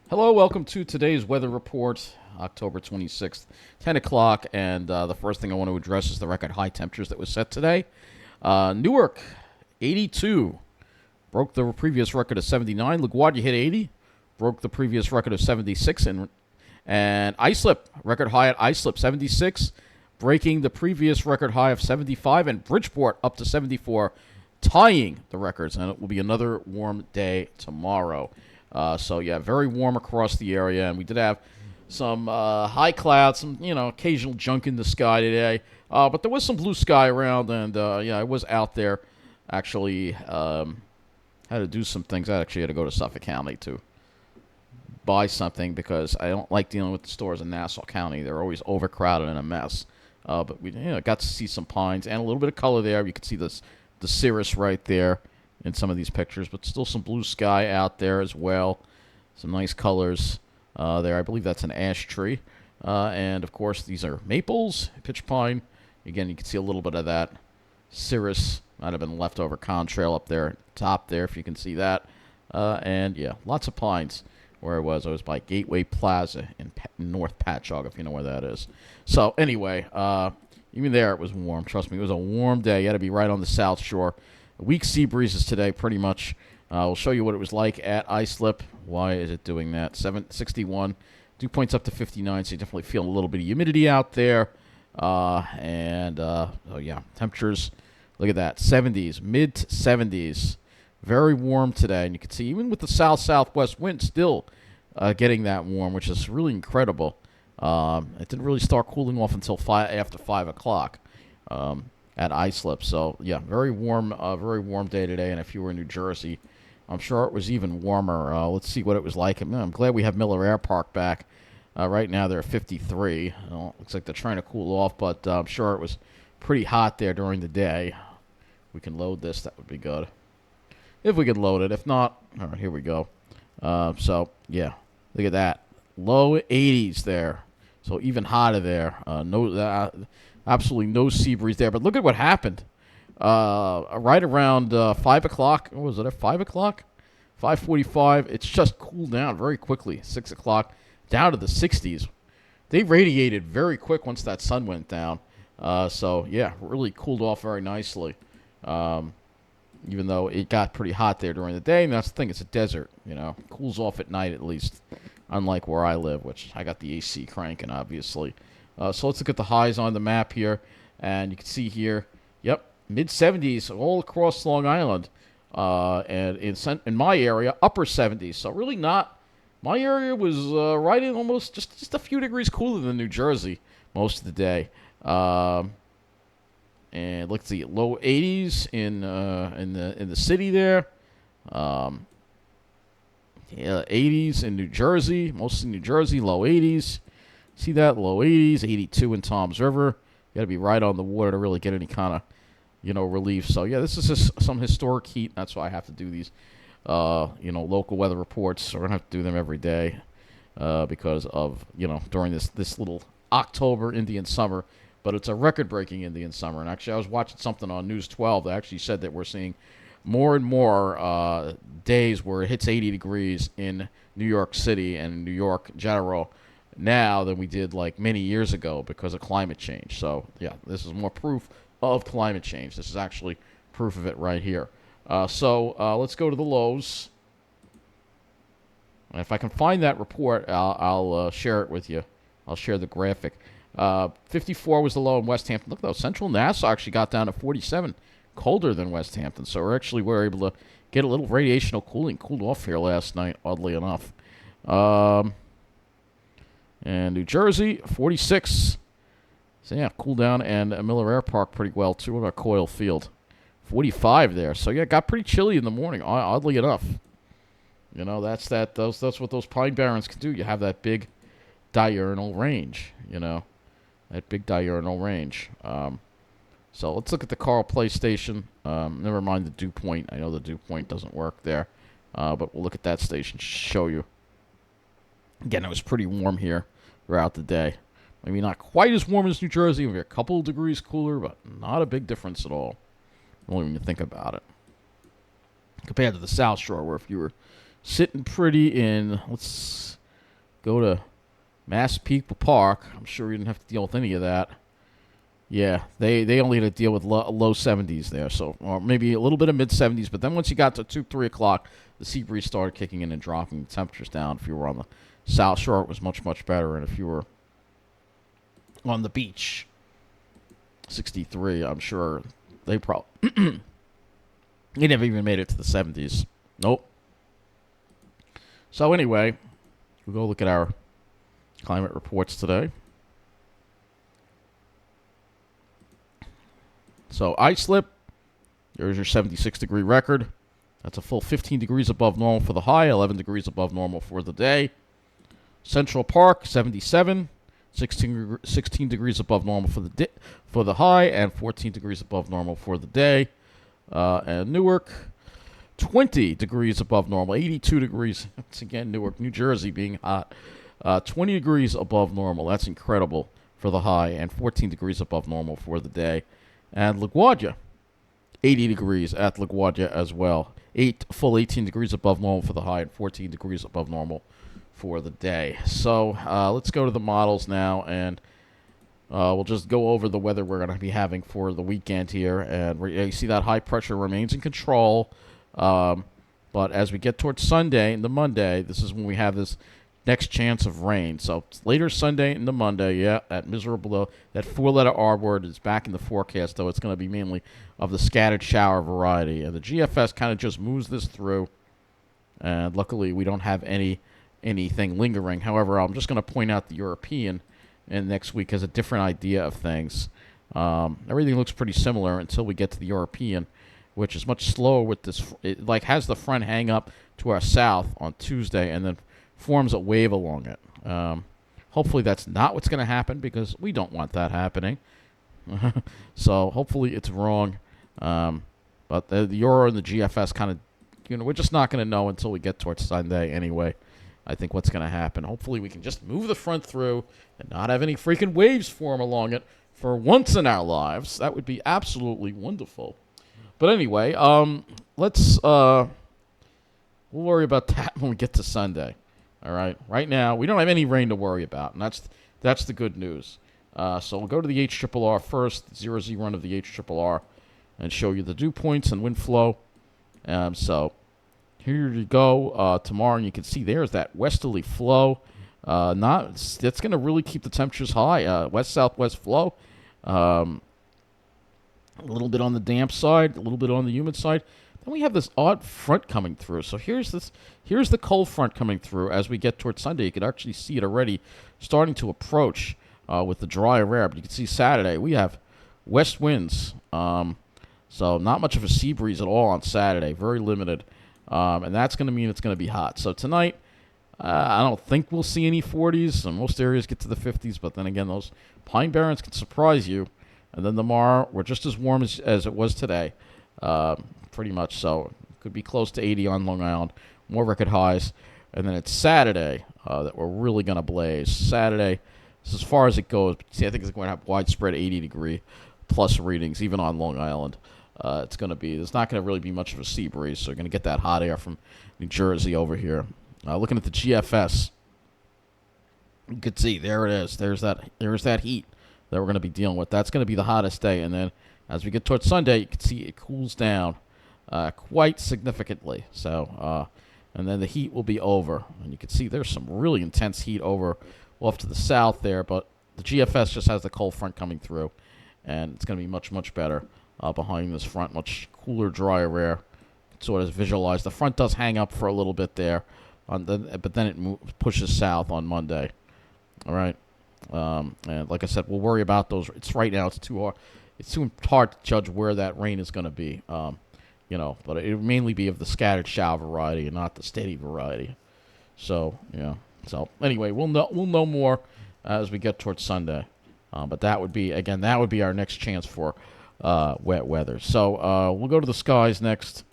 Hello, welcome to today's weather report, October 26th, 10 o'clock. And the first thing I want to address is the record high temperatures that was set today. Newark, 82, broke the previous record of 79. LaGuardia hit 80, broke the previous record of 76. And Islip, record high at Islip, 76, breaking the previous record high of 75. And Bridgeport up to 74, tying the records. And it will be another warm day tomorrow. So yeah, very warm across the area, and we did have some high clouds, some occasional junk in the sky today. But there was some blue sky around, and yeah, I was out there. Actually, had to do some things. I actually had to go to Suffolk County to buy something because I don't like dealing with the stores in Nassau County. They're always overcrowded and a mess. But we got to see some pines and a little bit of color there. You can see the cirrus right there in some of these pictures, but still some blue sky out there as well. Some nice colors there. I believe that's an ash tree. And, of course, these are maples, pitch pine. Again, you can see a little bit of that. Cirrus might have been leftover contrail up there, top there, if you can see that. And, yeah, lots of pines where I was. I was by Gateway Plaza in North Patchogue, if you know where that is. So, anyway, even there it was warm. Trust me, it was a warm day. You had to be right on the South Shore. Weak sea breezes today, pretty much. We'll show you what it was like at Islip. Why is it doing that? 761. Dew points up to 59, so you definitely feel a little bit of humidity out there. Oh, yeah, temperatures, look at that, 70s, mid-70s. Very warm today, and you can see even with the south-southwest wind still getting that warm, which is really incredible. It didn't really start cooling off until after 5 o'clock. At Islip. So, yeah, very warm day today. And if you were in New Jersey, I'm sure it was even warmer. Let's see what it was like. I'm glad we have Miller Air Park back. Right now they're at 53. Looks like they're trying to cool off, but I'm sure it was pretty hot there during the day. We can load this. That would be good. If we could load it. If not, all right, here we go. So, yeah, look at that. Low 80s there. So even hotter there. Absolutely no sea breeze there. But look at what happened. Right around 5 o'clock. What was it, at 5 o'clock? 5:45. It's just cooled down very quickly. 6 o'clock. Down to the 60s. They radiated very quick once that sun went down. So, yeah, really cooled off very nicely. Even though it got pretty hot there during the day. And that's the thing. It's a desert, Cools off at night at least. Unlike where I live, which I got the AC cranking, obviously. So let's look at the highs on the map here. And you can see here, yep, mid-70s all across Long Island. And in my area, upper 70s. So really not, my area was right in almost just a few degrees cooler than New Jersey most of the day. And let's see, low 80s in the city there. Yeah, 80s in New Jersey, mostly New Jersey, low 80s. See that? Low 80s, 82 in Toms River. You got to be right on the water to really get any kind of, relief. So, yeah, this is just some historic heat. That's why I have to do these, local weather reports. We're going to have to do them every day because of, during this little October Indian summer. But it's a record-breaking Indian summer. And actually, I was watching something on News 12 that actually said that we're seeing more and more days where it hits 80 degrees in New York City and New York in general now than we did like many years ago because of climate change. So, yeah, this is more proof of climate change. This is actually proof of it right here. So let's go to the lows. And if I can find that report, I'll share it with you. I'll share the graphic. 54 was the low in West Hampton. Look, though, Central Nassau actually got down to 47. Colder than West Hampton. So we're able to get a little radiational cooling. Cooled off here last night, oddly enough. And New Jersey, 46. So, yeah, cool down. And Miller Air Park pretty well, too. What about Coyle Field? 45 there. So, yeah, it got pretty chilly in the morning, oddly enough. That's what those Pine Barrens can do. You have that big diurnal range, that big diurnal range. So let's look at the Carl Place station. Never mind the dew point. I know the dew point doesn't work there. But we'll look at that station to show you. Again, it was pretty warm here throughout the day. Maybe not quite as warm as New Jersey. Maybe a couple of degrees cooler, but not a big difference at all. Only when you think about it. Compared to the South Shore, where if you were sitting pretty in, let's go to Massapequa Park. I'm sure you didn't have to deal with any of that. Yeah, they only had to deal with low 70s there, so or maybe a little bit of mid 70s. But then once you got to 3 o'clock, the sea breeze started kicking in and dropping the temperatures down. If you were on the South Shore, it was much better, and if you were on the beach, 63, I'm sure they probably they never even made it to the 70s. Nope. So anyway, we'll go look at our climate reports today. So Islip, there's your 76-degree record. That's a full 15 degrees above normal for the high, 11 degrees above normal for the day. Central Park, 77, 16 degrees above normal for the high, and 14 degrees above normal for the day. And Newark, 20 degrees above normal, 82 degrees. Once again, Newark, New Jersey being hot. 20 degrees above normal. That's incredible for the high, and 14 degrees above normal for the day. And LaGuardia, 80 degrees at LaGuardia as well. Full 18 degrees above normal for the high and 14 degrees above normal for the day. So let's go to the models now, and we'll just go over the weather we're going to be having for the weekend here. And you see that high pressure remains in control. But as we get towards Sunday and the Monday, this is when we have this next chance of rain. So later Sunday and the Monday, yeah, that miserable, that 4-letter R word is back in the forecast, though it's going to be mainly of the scattered shower variety. And the GFS kind of just moves this through. And luckily, we don't have anything lingering. However, I'm just going to point out the European and next week has a different idea of things. Everything looks pretty similar until we get to the European, which is much slower with this. It like has the front hang up to our south on Tuesday and then forms a wave along it. Hopefully that's not what's going to happen because we don't want that happening. So hopefully it's wrong. But the Euro and the GFS kind of, we're just not going to know until we get towards Sunday anyway. I think what's going to happen. Hopefully we can just move the front through and not have any freaking waves form along it for once in our lives. That would be absolutely wonderful. But anyway, we'll worry about that when we get to Sunday. All right. Right now, we don't have any rain to worry about, and that's the good news. So we'll go to the HRRR first, 0Z run of the HRRR, and show you the dew points and wind flow. So here you go. Tomorrow, and you can see there's that westerly flow. That's going to really keep the temperatures high. West-southwest flow. A little bit on the damp side, a little bit on the humid side. Then we have this odd front coming through. So here's the cold front coming through as we get towards Sunday. You can actually see it already starting to approach with the drier air. But you can see Saturday we have west winds. So not much of a sea breeze at all on Saturday. Very limited. And that's going to mean it's going to be hot. So tonight, I don't think we'll see any 40s. And most areas get to the 50s. But then again, those Pine Barrens can surprise you. And then tomorrow, we're just as warm as it was today. Pretty much so. Could be close to 80 on Long Island. More record highs. And then it's Saturday that we're really going to blaze. Saturday, this is as far as it goes. See, I think it's going to have widespread 80-degree plus readings, even on Long Island. There's not going to really be much of a sea breeze, so you're going to get that hot air from New Jersey over here. Looking at the GFS, you can see, there it is. There's that heat that we're going to be dealing with. That's going to be the hottest day. And then as we get towards Sunday, you can see it cools down quite significantly. So, and then the heat will be over. And you can see there's some really intense heat over off to the south there. But the GFS just has the cold front coming through. And it's going to be much, much better behind this front. Much cooler, drier air. You can sort of visualize. The front does hang up for a little bit there. But then it pushes south on Monday. All right. And like I said, we'll worry about those. Right now, it's too hard to judge where that rain is going to be. But it will mainly be of the scattered shower variety and not the steady variety. So, yeah. So, anyway, we'll know more as we get towards Sunday. But that would be our next chance for wet weather. So, we'll go to the skies next.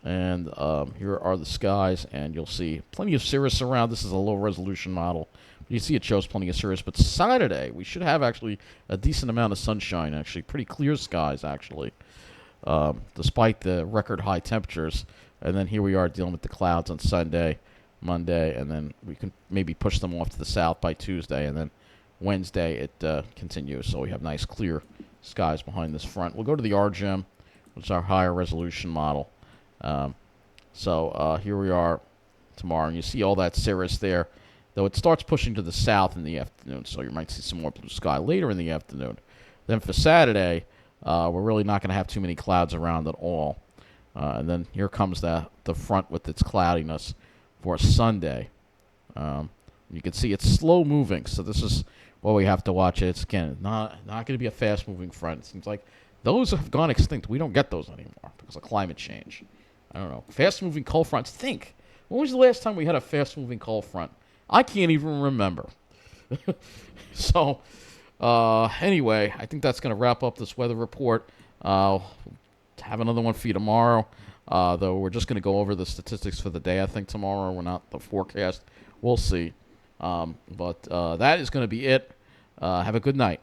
And here are the skies, and you'll see plenty of cirrus around. This is a low-resolution model. You see it shows plenty of cirrus. But Saturday, we should have actually a decent amount of sunshine, actually. Pretty clear skies, actually, despite the record high temperatures. And then here we are dealing with the clouds on Sunday. Monday, and then we can maybe push them off to the south by Tuesday, and then Wednesday it continues. So we have nice clear skies behind this front. We'll go to the RGM, which is our higher resolution model. So here we are tomorrow, and you see all that cirrus there, though it starts pushing to the south in the afternoon, so you might see some more blue sky later in the afternoon. Then for Saturday, we're really not going to have too many clouds around at all. And then here comes the front with its cloudiness for Sunday. You can see it's slow moving, so this is what we have to watch. It's, again, not going to be a fast-moving front. It seems like those have gone extinct. We don't get those anymore because of climate change. I don't know. Fast-moving cold fronts. Think. When was the last time we had a fast-moving cold front? I can't even remember. So, anyway, I think that's going to wrap up this weather report. Have another one for you tomorrow. Though we're just going to go over the statistics for the day, I think, tomorrow. We're not the forecast. We'll see. But that is going to be it. Have a good night.